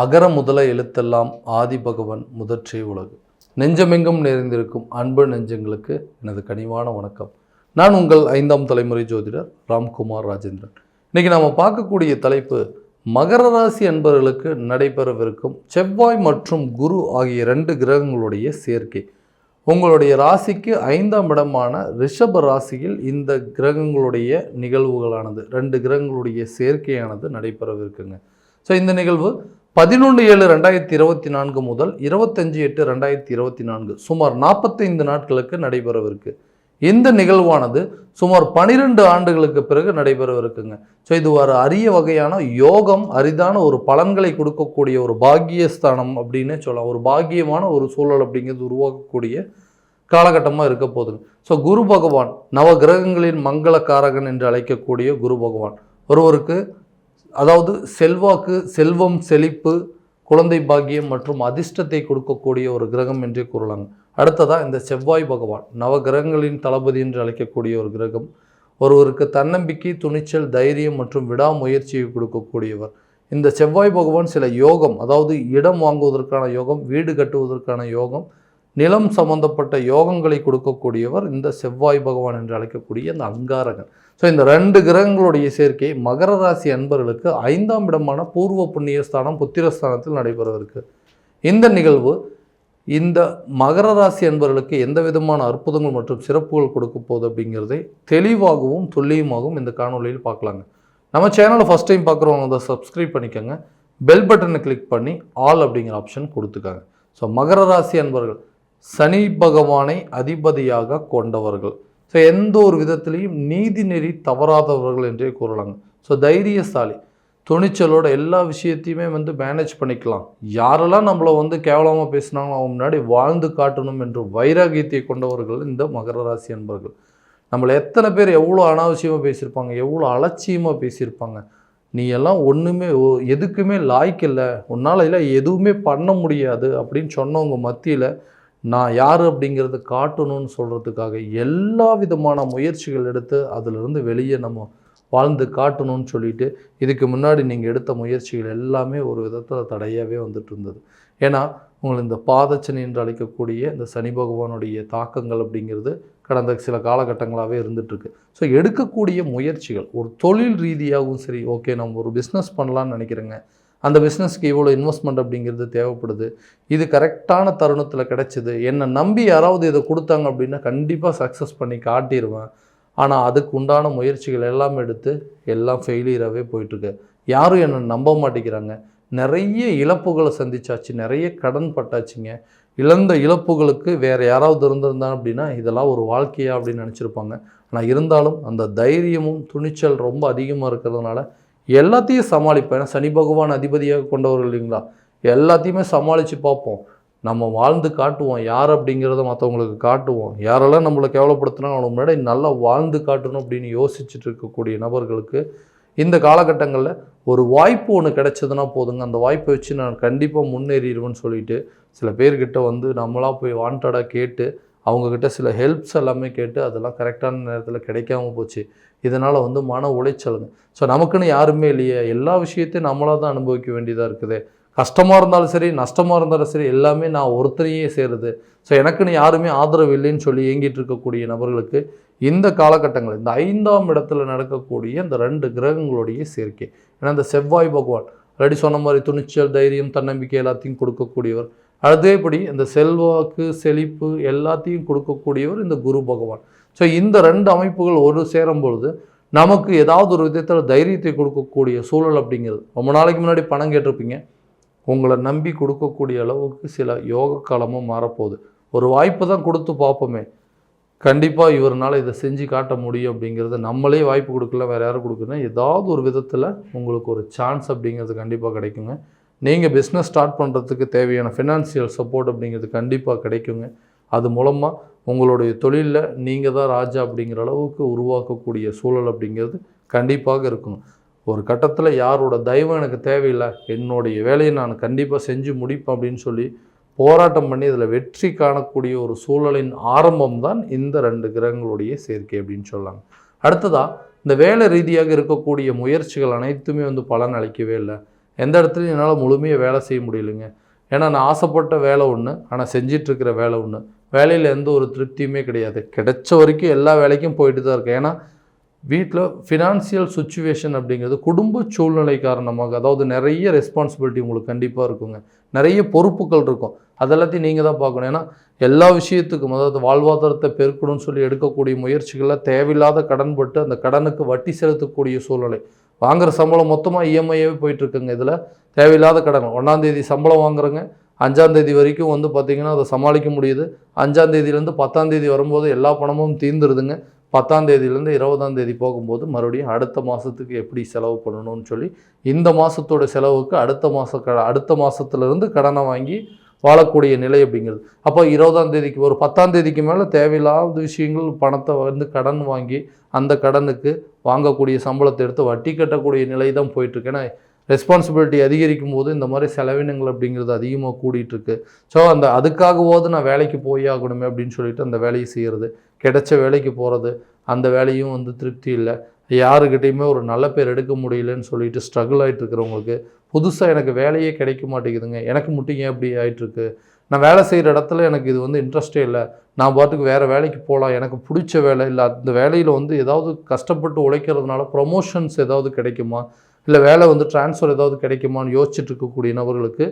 அகர முதல எழுத்தெல்லாம் ஆதி பகவன் முதற்றே உலகு. நெஞ்சமெங்கும் நிறைந்திருக்கும் அன்பு நெஞ்சங்களுக்கு எனது கனிவான வணக்கம். நான் உங்கள் 5ஆம் தலைமுறை ஜோதிடர் ராம்குமார் ராஜேந்திரன். இன்னைக்கு நாம் பார்க்கக்கூடிய தலைப்பு மகர ராசி அன்பர்களுக்கு நடைபெறவிருக்கும் செவ்வாய் மற்றும் குரு ஆகிய 2 கிரகங்களுடைய சேர்க்கை. உங்களுடைய ராசிக்கு 5ஆம் இடமான ரிஷப ராசியில் இந்த கிரகங்களுடைய நிகழ்வுகளானது 2 கிரகங்களுடைய சேர்க்கையானது நடைபெறவிருக்குங்க. ஸோ இந்த நிகழ்வு 11/7/2024 முதல் 25/8/2024 சுமார் 45 நாட்களுக்கு நடைபெறவிருக்கு. இந்த நிகழ்வானது சுமார் 12 ஆண்டுகளுக்கு பிறகு நடைபெறவிருக்குங்க. ஸோ இது ஒரு அரிய வகையான யோகம், அரிதான ஒரு பலன்களை கொடுக்கக்கூடிய ஒரு பாக்கியஸ்தானம் அப்படின்னே சொல்லலாம். ஒரு பாக்கியமான ஒரு சூழல் அப்படிங்கிறது உருவாக்கக்கூடிய காலகட்டமாக இருக்க போகுதுங்க. ஸோ குரு பகவான் நவ கிரகங்களின் மங்களக்காரகன் என்று அழைக்கக்கூடிய குரு பகவான் ஒருவருக்கு அதாவது செல்வாக்கு, செல்வம், செழிப்பு, குழந்தை பாக்கியம் மற்றும் அதிர்ஷ்டத்தை கொடுக்கக்கூடிய ஒரு கிரகம் என்றே கூறலாங்க. அடுத்ததாக இந்த செவ்வாய் பகவான் நவ கிரகங்களின் தளபதி என்று அழைக்கக்கூடிய ஒரு கிரகம். ஒருவருக்கு தன்னம்பிக்கை, துணிச்சல், தைரியம் மற்றும் விடாமுயற்சியை கொடுக்கக்கூடியவர். இந்த செவ்வாய் பகவான் சில யோகம், அதாவது இடம் வாங்குவதற்கான யோகம், வீடு கட்டுவதற்கான யோகம், நிலம் சம்பந்தப்பட்ட யோகங்களை கொடுக்கக்கூடியவர் இந்த செவ்வாய் பகவான் என்று அழைக்கக்கூடிய இந்த அங்காரகன். ஸோ இந்த 2 கிரகங்களுடைய சேர்க்கை மகர ராசி அன்பர்களுக்கு 5ஆம் இடமான பூர்வ புண்ணியஸ்தானம் புத்திரஸ்தானத்தில் நடைபெறவிருக்கு. இந்த நிகழ்வு இந்த மகர ராசி அன்பர்களுக்கு எந்த விதமான அற்புதங்கள் மற்றும் சிறப்புகள் கொடுக்க போகுது அப்படிங்கிறதை தெளிவாகவும் துல்லியமாகவும் இந்த காணொலியில் பார்க்கலாங்க. நம்ம சேனலை ஃபஸ்ட் டைம் பார்க்குறவங்க அதை சப்ஸ்கிரைப் பண்ணிக்கோங்க. பெல் பட்டனை கிளிக் பண்ணி ஆல் அப்படிங்கிற ஆப்ஷன் கொடுத்துக்காங்க. ஸோ மகர ராசி அன்பர்கள் சனி பகவானை அதிபதியாக கொண்டவர்கள். ஸோ எந்த ஒரு விதத்திலையும் நீதி நெறி தவறாதவர்கள் என்றே கூறலாங்க. ஸோ தைரியசாலி, துணிச்சலோட எல்லா விஷயத்தையுமே மேனேஜ் பண்ணிக்கலாம். யாரெல்லாம் நம்மளை கேவலமாக பேசினாங்களோ அவங்க முன்னாடி வாழ்ந்து காட்டணும் என்று வைராகியத்தை கொண்டவர்கள் இந்த மகர ராசி அன்பர்கள். நம்மளை எத்தனை பேர் எவ்வளோ அனாவசியமாக பேசியிருப்பாங்க, எவ்வளோ அலட்சியமாக பேசியிருப்பாங்க. நீ எல்லாம் ஒன்றுமே எதுக்குமே லாய்க்கு இல்லை, உன்னால் இல்லை எதுவுமே பண்ண முடியாது அப்படின்னு சொன்னவங்க மத்தியில் நான் யார் அப்படிங்கிறத காட்டணும்னு சொல்கிறதுக்காக எல்லா விதமான முயற்சிகள் எடுத்து அதிலிருந்து வெளியே நம்ம வாழ்ந்து காட்டணும்னு சொல்லிட்டு இதுக்கு முன்னாடி நீங்கள் எடுத்த முயற்சிகள் எல்லாமே ஒரு விதத்தில் தடையாகவே வந்துட்டு இருந்தது. ஏன்னா உங்களுக்கு இந்த பாதச்சனி என்று அழைக்கக்கூடிய இந்த சனி பகவானுடைய தாக்கங்கள் அப்படிங்கிறது கடந்த சில காலகட்டங்களாகவே இருந்துகிட்ருக்கு. ஸோ எடுக்கக்கூடிய முயற்சிகள் ஒரு தொழில் ரீதியாகவும் சரி, ஓகே நம்ம ஒரு பிஸ்னஸ் பண்ணலான்னு நினைக்கிறேங்க, அந்த பிஸ்னஸ்க்கு இவ்வளோ இன்வெஸ்ட்மெண்ட் அப்படிங்கிறது தேவைப்படுது, இது கரெக்டான தருணத்தில் கிடச்சிது, என்னை நம்பி யாராவது இதை கொடுத்தாங்க அப்படின்னா கண்டிப்பாக சக்ஸஸ் பண்ணி காட்டிடுவேன். ஆனால் அதுக்கு உண்டான முயற்சிகள் எல்லாம் எடுத்து எல்லாம் ஃபெயிலியராகவே போயிட்டுருக்கு. யாரும் என்னை நம்ப மாட்டேங்கிறாங்க. நிறைய இழப்புகளை சந்திச்சாச்சு, நிறைய கடன் பட்டாச்சுங்க. இழந்த இழப்புகளுக்கு வேறு யாராவது இருந்திருந்தாங்க அப்படின்னா இதெல்லாம் ஒரு வாழ்க்கையா அப்படின்னு நினச்சிருப்பாங்க. ஆனால் இருந்தாலும் அந்த தைரியமும் துணிச்சல் ரொம்ப அதிகமாக இருக்கிறதுனால எல்லாத்தையும் சமாளிப்பேன். ஏன்னா சனி பகவான் அதிபதியாக கொண்டவர்கள் இல்லைங்களா, எல்லாத்தையுமே சமாளித்து பார்ப்போம், நம்ம வாழ்ந்து காட்டுவோம் யார் அப்படிங்கிறத மற்றவங்களுக்கு காட்டுவோம். யாரெல்லாம் நம்மளை கேவலப்படுத்தினா அவங்க முன்னாடி நல்லா வாழ்ந்து காட்டணும் அப்படின்னு யோசிச்சுட்டு இருக்கக்கூடிய நபர்களுக்கு இந்த காலகட்டங்களில் ஒரு வாய்ப்பு ஒன்று கிடைச்சதுன்னா போதுங்க, அந்த வாய்ப்பை வச்சு நான் கண்டிப்பாக முன்னேறிடுவேன்னு சொல்லிட்டு சில பேர்கிட்ட நம்மளாக போய் வாண்டடாக கேட்டு அவங்கக்கிட்ட சில ஹெல்ப்ஸ் எல்லாமே கேட்டு அதெல்லாம் கரெக்டான நேரத்தில் கிடைக்காம போச்சு. இதனால் மன உளைச்சலுங்க. ஸோ நமக்குன்னு யாருமே இல்லையே, எல்லா விஷயத்தையும் நம்மளாக தான் அனுபவிக்க வேண்டியதாக இருக்குது. கஷ்டமாக இருந்தாலும் சரி, நஷ்டமாக இருந்தாலும் சரி, எல்லாமே நான் ஒருத்தரையே சேருது. ஸோ எனக்குன்னு யாருமே ஆதரவு இல்லைன்னு சொல்லி இயங்கிட்டு இருக்கக்கூடிய நபர்களுக்கு இந்த காலகட்டங்கள் இந்த 5ஆம் இடத்துல நடக்கக்கூடிய இந்த 2 கிரகங்களுடைய சேர்க்கை. ஏன்னா இந்த செவ்வாய் பகவான் ஆல்ரெடி சொன்ன மாதிரி துணிச்சல், தைரியம், தன்னம்பிக்கை எல்லாத்தையும் கொடுக்கக்கூடியவர். அதேபடி இந்த செல்வாக்கு, செழிப்பு எல்லாத்தையும் கொடுக்கக்கூடியவர் இந்த குரு பகவான். ஸோ இந்த 2 அமைப்புகள் ஒரு சேரும் பொழுது நமக்கு ஏதாவது ஒரு விதத்தில் தைரியத்தை கொடுக்கக்கூடிய சூழல் அப்படிங்கிறது. ரொம்ப நாளைக்கு முன்னாடி பணம் கேட்டிருப்பீங்க, உங்களை நம்பி கொடுக்கக்கூடிய அளவுக்கு சில யோக காலமும் மாறப்போகுது. ஒரு வாய்ப்பு தான் கொடுத்து பார்ப்போமே, கண்டிப்பாக இவரால் இதை செஞ்சு காட்ட முடியும் அப்படிங்கிறது நம்மளே வாய்ப்பு கொடுக்கல, வேறு யாரும் கொடுக்கணும், ஏதாவது ஒரு விதத்தில் உங்களுக்கு ஒரு சான்ஸ் அப்படிங்கிறது கண்டிப்பாக கிடைக்குங்க. நீங்கள் பிஸ்னஸ் ஸ்டார்ட் பண்ணுறதுக்கு தேவையான ஃபினான்சியல் சப்போர்ட் அப்படிங்கிறது கண்டிப்பாக கிடைக்குங்க. அது மூலமாக உங்களுடைய தொழிலில் நீங்கள் தான் ராஜா அப்படிங்கிற அளவுக்கு உருவாக்கக்கூடிய சூழல் அப்படிங்கிறது கண்டிப்பாக இருக்கணும். ஒரு கட்டத்தில் யாரோட தயவும் எனக்கு தேவையில்லை, என்னுடைய வேலையை நான் கண்டிப்பாக செஞ்சு முடிப்பேன் அப்படின்னு சொல்லி போராட்டம் பண்ணி இதில் வெற்றி காணக்கூடிய ஒரு சூழலின் ஆரம்பம் தான் இந்த 2 கிரகங்களுடைய சேர்க்கை அப்படின்னு சொல்லாங்க. அடுத்ததாக இந்த வேலை ரீதியாக இருக்கக்கூடிய முயற்சிகள் அனைத்துமே பலன் அளிக்கவே இல்லை. எந்த இடத்துலையும் என்னால் முழுமையாக வேலை செய்ய முடியலைங்க. ஏன்னா நான் ஆசைப்பட்ட வேலை ஒன்று, ஆனால் செஞ்சிட்ருக்கிற வேலை ஒன்று. வேலையில் எந்த ஒரு திருப்தியுமே கிடையாது. கிடைச்ச வரைக்கும் எல்லா வேலைக்கும் போயிட்டு தான் இருக்கேன். ஏன்னா வீட்டில் ஃபினான்சியல் சுச்சுவேஷன் அப்படிங்கிறது குடும்ப சூழ்நிலை காரணமாக, அதாவது நிறைய ரெஸ்பான்சிபிலிட்டி உங்களுக்கு கண்டிப்பாக இருக்குங்க. நிறைய பொறுப்புகள் இருக்கும். அதெல்லாத்தையும் நீங்கள் தான் பார்க்கணும். ஏன்னா எல்லா விஷயத்துக்கும், அதாவது வாழ்வாதாரத்தை பெருக்கணும்னு சொல்லி எடுக்கக்கூடிய முயற்சிகளில் தேவையில்லாத கடன் பட்டு அந்த கடனுக்கு வட்டி செலுத்தக்கூடிய சூழ்நிலை. வாங்குகிற சம்பளம் மொத்தமாக இஎம்ஐயாகவே போயிட்டுருக்குங்க. இதில் தேவையில்லாத கடன் 1ஆம் தேதி சம்பளம் வாங்குறேங்க, 5ஆம் தேதி வரைக்கும் வந்து பார்த்திங்கன்னா அதை சமாளிக்க முடியுது. 5ஆம் தேதியிலேருந்து 10ஆம் தேதி வரும்போது எல்லா பணமும் தீர்ந்துருதுங்க. 10ஆம் தேதியிலேருந்து 20ஆம் தேதி போகும்போது மறுபடியும் அடுத்த மாதத்துக்கு எப்படி செலவு பண்ணணும்னு சொல்லி இந்த மாதத்தோட செலவுக்கு அடுத்த மாதத்துலேருந்து கடனை வாங்கி வாழக்கூடிய நிலை அப்படிங்கிறது. அப்போ 20ஆம் தேதிக்கு ஒரு 10ஆம் தேதிக்கு மேலே தேவையில்லாத விஷயங்கள் பணத்தை வந்து கடன் வாங்கி அந்த கடனுக்கு வாங்கக்கூடிய சம்பளத்தை எடுத்து வட்டி கட்டக்கூடிய நிலை தான் போயிட்டுருக்கு. ஏன்னா ரெஸ்பான்சிபிலிட்டி அதிகரிக்கும் போது இந்த மாதிரி செலவினங்கள் அப்படிங்கிறது அதிகமாக கூடிகிட்ருக்கு. ஸோ அதுக்காகவாவது நான் வேலைக்கு போய் ஆகணுமே அப்படின்னு சொல்லிட்டு அந்த வேலையை செய்கிறது, கிடைச்ச வேலைக்கு போகிறது, அந்த வேலையும் வந்து திருப்தி இல்லை, யாருக்கிட்டையுமே ஒரு நல்ல பேர் எடுக்க முடியலன்னு சொல்லிட்டு ஸ்ட்ரகிள் ஆகிட்டு இருக்கிறவங்களுக்கு புதுசாக எனக்கு வேலையே கிடைக்க மாட்டேங்குதுங்க, எனக்கு மட்டும் ஏன் இப்படி ஆகிட்டுருக்கு, நான் வேலை செய்கிற இடத்துல எனக்கு இது வந்து இன்ட்ரெஸ்டே இல்லை, நான் பாட்டுக்கு வேறு வேலைக்கு போகலாம், எனக்கு பிடிச்ச வேலை இல்லை, அந்த வேலையில் வந்து ஏதாவது கஷ்டப்பட்டு உழைக்கிறதுனால ப்ரொமோஷன்ஸ் ஏதாவது கிடைக்குமா, இல்லை வேலை வந்து ட்ரான்ஸ்ஃபர் ஏதாவது கிடைக்குமான்னு யோசிச்சுட்டு இருக்கக்கூடிய நபர்களுக்கு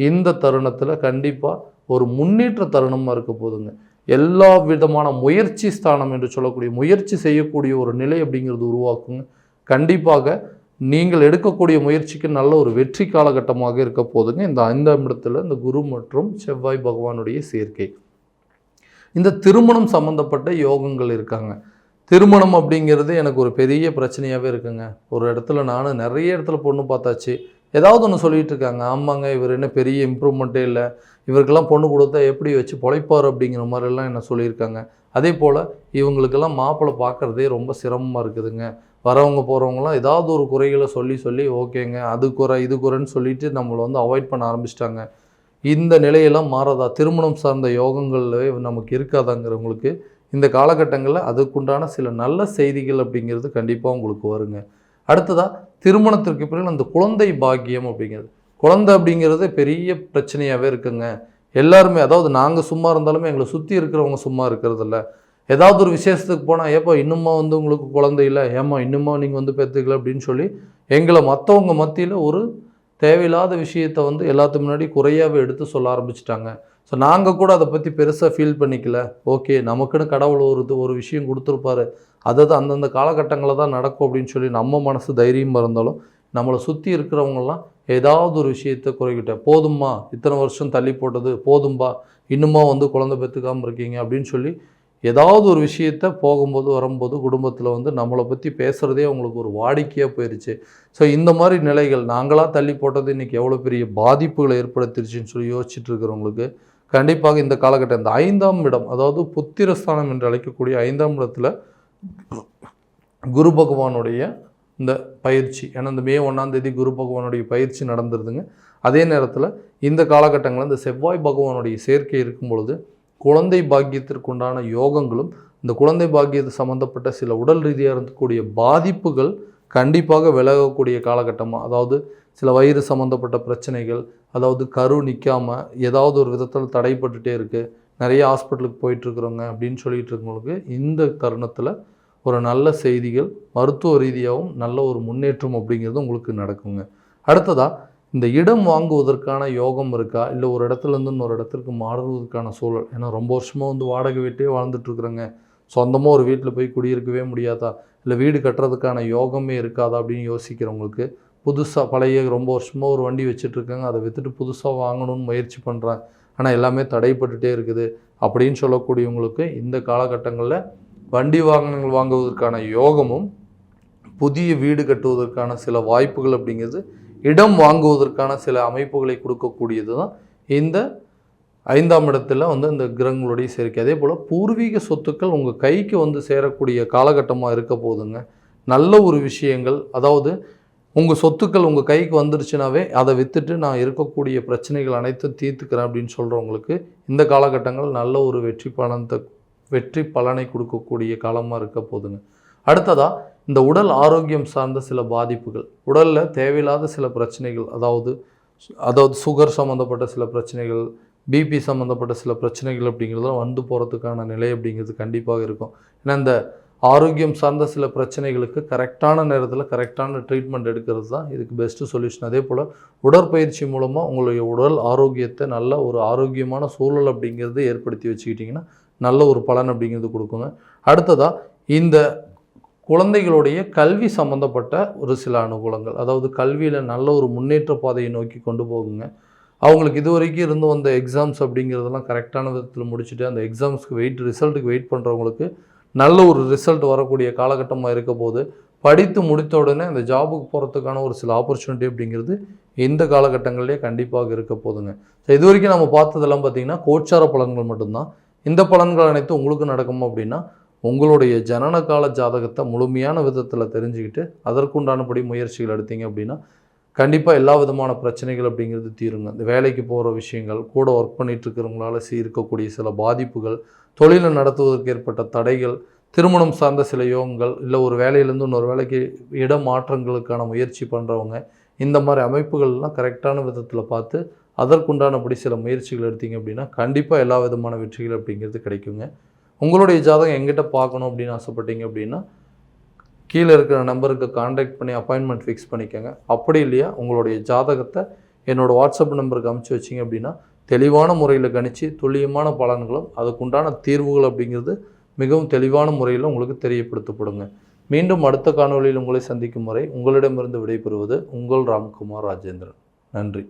இந்த தருணத்தில் கண்டிப்பாக ஒரு முன்னேற்ற தருணமாக இருக்க போதுங்க. எல்லா விதமான முயற்சி ஸ்தானம் என்று சொல்லக்கூடிய முயற்சி செய்யக்கூடிய ஒரு நிலை அப்படிங்கிறது உருவாக்குங்க. கண்டிப்பாக நீங்கள் எடுக்கக்கூடிய முயற்சிக்கு நல்ல ஒரு வெற்றி காலகட்டமாக இருக்க போதுங்க. இந்த 5ஆம் இடத்துல இந்த குரு மற்றும் செவ்வாய் பகவானுடைய சேர்க்கை. இந்த திருமணம் சம்மந்தப்பட்ட யோகங்கள் இருக்காங்க. திருமணம் அப்படிங்கிறது எனக்கு ஒரு பெரிய பிரச்சனையாகவே இருக்குங்க. ஒரு இடத்துல நான் நிறைய இடத்துல பொண்ணு பார்த்தாச்சு, ஏதாவது ஒன்று சொல்லிகிட்டு இருக்காங்க. ஆமாங்க, இவர் என்ன பெரிய இம்ப்ரூவ்மெண்ட்டே இல்லை, இவருக்கெல்லாம் பொண்ணு கொடுத்தா எப்படி வச்சு பொழைப்பார் அப்படிங்கிற மாதிரிலாம் என்ன சொல்லியிருக்காங்க. அதே போல் இவங்களுக்கெல்லாம் மாப்பிள்ளை பார்க்குறதே ரொம்ப சிரமமாக இருக்குதுங்க. வரவங்க போகிறவங்களாம் ஏதாவது ஒரு குறைகளை சொல்லி ஓகேங்க அது குறை இது குறைன்னு சொல்லிட்டு நம்மளை வந்து அவாய்ட் பண்ண ஆரம்பிச்சிட்டாங்க. இந்த நிலையெல்லாம் மாறதா, திருமணம் சார்ந்த யோகங்கள்லே நமக்கு இருக்காதாங்கிறவங்களுக்கு இந்த காலகட்டங்களில் அதுக்குண்டான சில நல்ல செய்திகள் அப்படிங்கிறது கண்டிப்பாக உங்களுக்கு வருங்க. அடுத்ததாக திருமணத்திற்கு பிறகு அந்த குழந்தை பாக்கியம் அப்படிங்கிறது, குழந்தை அப்படிங்கிறது பெரிய பிரச்சனையாகவே இருக்குங்க. எல்லாருமே, அதாவது நாங்கள் சும்மா இருந்தாலுமே எங்களை சுற்றி இருக்கிறவங்க சும்மா இருக்கிறதில்ல. ஏதாவது ஒரு விசேஷத்துக்கு போனால் ஏப்பா இன்னுமா வந்து உங்களுக்கு குழந்தை இல்லை, ஏம்மா இன்னுமா நீங்கள் வந்து பெற்றுக்கல அப்படின்னு சொல்லி எங்களை மற்றவங்க மத்தியில் ஒரு தேவையில்லாத விஷயத்தை வந்து எல்லாத்துக்கு முன்னாடி குறையாகவே எடுத்து சொல்ல ஆரம்பிச்சிட்டாங்க. ஸோ நாங்கள் கூட அதை பற்றி பெருசாக ஃபீல் பண்ணிக்கல. ஓகே, நமக்குன்னு கடவுள் ஒரு விஷயம் கொடுத்துருப்பாரு, அதாவது அந்தந்த காலகட்டங்களில் தான் நடக்கும் அப்படின்னு சொல்லி நம்ம மனசு தைரியமாக இருந்தாலும் நம்மளை சுற்றி இருக்கிறவங்கலாம் ஏதாவது ஒரு விஷயத்தை குறைக்கிட்ட, போதும்மா இத்தனை வருஷம் தள்ளி போட்டது போதும்பா, இன்னுமா வந்து குழந்தை பெற்றுக்காமல் இருக்கீங்க அப்படின்னு சொல்லி ஏதாவது ஒரு விஷயத்தை போகும்போது வரும்போது குடும்பத்தில் வந்து நம்மளை பற்றி பேசுகிறதே அவங்களுக்கு ஒரு வாடிக்கையாக போயிடுச்சு. ஸோ இந்த மாதிரி நிலைகள் நாங்களாக தள்ளி போட்டது இன்றைக்கி எவ்வளோ பெரிய பாதிப்புகளை ஏற்படுத்திருச்சுன்னு சொல்லி யோசிச்சுட்டு இருக்கிறவங்களுக்கு கண்டிப்பாக இந்த காலகட்டம் இந்த 5ஆம் இடம், அதாவது புத்திரஸ்தானம் என்று அழைக்கக்கூடிய 5ஆம் இடத்துல குரு பகவானுடைய இந்த பயிற்சி, ஏன்னா இந்த மே 1ஆம் தேதி குரு பகவானுடைய பயிற்சி நடந்துருதுங்க. அதே நேரத்தில் இந்த காலகட்டங்களில் இந்த செவ்வாய் பகவானுடைய சேர்க்கை இருக்கும் பொழுது குழந்தை பாக்கியத்திற்குண்டான யோகங்களும், இந்த குழந்தை பாக்கியத்தை சம்மந்தப்பட்ட சில உடல் ரீதியாக இருக்கக்கூடிய பாதிப்புகள் கண்டிப்பாக விலகக்கூடிய காலகட்டமாக, அதாவது சில வயிறு சம்மந்தப்பட்ட பிரச்சனைகள், அதாவது கரு நிற்காமல் ஏதாவது ஒரு விதத்தில் தடைப்பட்டுகிட்டே இருக்குது, நிறைய ஹாஸ்பிட்டலுக்கு போயிட்டுருக்குறோங்க அப்படின்னு சொல்லிட்டு இருக்கவங்களுக்கு இந்த தருணத்தில் ஒரு நல்ல செய்திகள், மருத்துவ ரீதியாகவும் நல்ல ஒரு முன்னேற்றம் அப்படிங்கிறது உங்களுக்கு நடக்குங்க. அடுத்ததாக இந்த இடம் வாங்குவதற்கான யோகம் இருக்கா, இல்லை ஒரு இடத்துலேருந்து இன்னொரு இடத்துக்கு மாறுவதற்கான சூழல், ஏன்னா ரொம்ப வருஷமாக வந்து வாடகை வீட்டே வாழ்ந்துட்டுருக்குறேங்க, சொந்தமாக ஒரு வீட்டில் போய் குடியிருக்கவே முடியாதா, இல்லை வீடு கட்டுறதுக்கான யோகமே இருக்காதா அப்படின்னு யோசிக்கிறவங்களுக்கு, புதுசாக பழைய ரொம்ப வருஷமாக ஒரு வண்டி வச்சுட்ருக்காங்க, அதை விற்றுட்டு புதுசாக வாங்கணும்னு முயற்சி பண்ணுறேன், ஆனால் எல்லாமே தடைப்பட்டுகிட்டே இருக்குது அப்படின்னு சொல்லக்கூடியவங்களுக்கு இந்த காலகட்டங்களில் வண்டி வாகனங்கள் வாங்குவதற்கான யோகமும், புதிய வீடு கட்டுவதற்கான சில வாய்ப்புகள் அப்படிங்கிறது, இடம் வாங்குவதற்கான சில அமைப்புகளை கொடுக்கக்கூடியது தான் இந்த 5ஆம் இடத்துல வந்து இந்த கிரகங்களுடைய சேர்க்கை. அதே போல் பூர்வீக சொத்துக்கள் உங்கள் கைக்கு வந்து சேரக்கூடிய காலகட்டமாக இருக்க போதுங்க. நல்ல ஒரு விஷயங்கள், அதாவது உங்கள் சொத்துக்கள் உங்கள் கைக்கு வந்துருச்சுனாவே அதை விற்றுட்டு நான் இருக்கக்கூடிய பிரச்சனைகள் அனைத்தும் தீர்த்துக்கிறேன் அப்படின்னு சொல்கிறவங்களுக்கு இந்த காலகட்டங்கள் நல்ல ஒரு வெற்றி பலனை கொடுக்கக்கூடிய காலமாக இருக்க போதுங்க. அடுத்ததாக இந்த உடல் ஆரோக்கியம் சார்ந்த சில பாதிப்புகள், உடலில் தேவையில்லாத சில பிரச்சனைகள், அதாவது சுகர் சம்மந்தப்பட்ட சில பிரச்சனைகள், பிபி சம்மந்தப்பட்ட சில பிரச்சனைகள் அப்படிங்கிறதுலாம் வந்து போகிறதுக்கான நிலை அப்படிங்கிறது கண்டிப்பாக இருக்கும். ஏன்னா இந்த ஆரோக்கியம் சார்ந்த சில பிரச்சனைகளுக்கு கரெக்டான நேரத்தில் கரெக்டான ட்ரீட்மெண்ட் எடுக்கிறது தான் இதுக்கு பெஸ்ட்டு சொல்யூஷன். அதே போல் உடற்பயிற்சி மூலமாக உங்களுடைய உடல் ஆரோக்கியத்தை நல்ல ஒரு ஆரோக்கியமான சூழல் அப்படிங்கிறது ஏற்படுத்தி வச்சுக்கிட்டிங்கன்னா நல்ல ஒரு பலன் அப்படிங்கிறது கொடுக்குங்க. அடுத்ததாக இந்த குழந்தைகளுடைய கல்வி சம்மந்தப்பட்ட ஒரு சில அனுகூலங்கள், அதாவது கல்வியில் நல்ல ஒரு முன்னேற்ற பாதையை நோக்கி கொண்டு போகுங்க. அவங்களுக்கு இது வரைக்கும் இருந்து வந்த எக்ஸாம்ஸ் அப்படிங்கிறதெல்லாம் கரெக்டான விதத்தில் முடிச்சுட்டு அந்த எக்ஸாம்ஸ்க்கு ரிசல்ட்டுக்கு வெயிட் பண்ணுறவங்களுக்கு நல்ல ஒரு ரிசல்ட் வரக்கூடிய காலகட்டமாக இருக்க போது, படித்து முடித்த உடனே அந்த ஜாபுக்கு போகிறதுக்கான ஒரு சில ஆப்பர்ச்சுனிட்டி அப்படிங்கிறது இந்த காலகட்டங்கள்லேயே கண்டிப்பாக இருக்க போதுங்க. ஸோ இது வரைக்கும் நம்ம பார்த்ததெல்லாம் பார்த்திங்கன்னா கோச்சார பலன்கள் மட்டும்தான். இந்த பலன்கள் அனைத்தும் உங்களுக்கு நடக்கும் அப்படின்னா உங்களுடைய ஜனனகால ஜாதகத்தை முழுமையான விதத்தில் தெரிஞ்சுக்கிட்டு அதற்குண்டானபடி முயற்சிகள் எடுத்தீங்க அப்படின்னா கண்டிப்பாக எல்லா விதமான பிரச்சனைகள் அப்படிங்கிறது தீருங்க. இந்த வேலைக்கு போகிற விஷயங்கள், கூட ஒர்க் பண்ணிகிட்டு இருக்கிறவங்களால இருக்கக்கூடிய சில பாதிப்புகள், தொழிலை நடத்துவதற்கு ஏற்பட்ட தடைகள், திருமணம் சார்ந்த சில யோகங்கள், இல்லை ஒரு வேலையிலேருந்து இன்னொரு வேலைக்கு இடமாற்றங்களுக்கான முயற்சி பண்ணுறவங்க, இந்த மாதிரி அமைப்புகள்லாம் கரெக்டான விதத்தில் பார்த்து அதற்குண்டானபடி சில முயற்சிகள் எடுத்தீங்க அப்படின்னா கண்டிப்பாக எல்லா விதமான வெற்றிகள் அப்படிங்கிறது கிடைக்குங்க. உங்களுடைய ஜாதகம் எங்கிட்ட பார்க்கணும் அப்படின்னு ஆசைப்பட்டீங்க அப்படின்னா கீழே இருக்கிற நம்பருக்கு கான்டாக்ட் பண்ணி அப்பாயின்மெண்ட் ஃபிக்ஸ் பண்ணிக்கோங்க. அப்படி இல்லையா உங்களுடைய ஜாதகத்தை என்னோடய வாட்ஸ்அப் நம்பருக்கு அனுப்பிச்சி வச்சிங்க அப்படின்னா தெளிவான முறையில் கணித்து துல்லியமான பலன்களும் அதுக்குண்டான தீர்வுகள் அப்படிங்கிறது மிகவும் தெளிவான முறையில் உங்களுக்கு தெரியப்படுத்தப்படுங்க. மீண்டும் அடுத்த காணொலியில் உங்களை சந்திக்கும் வரை உங்களிடமிருந்து விடைபெறுவது உங்கள் ராம்குமார் ராஜேந்திரன். நன்றி.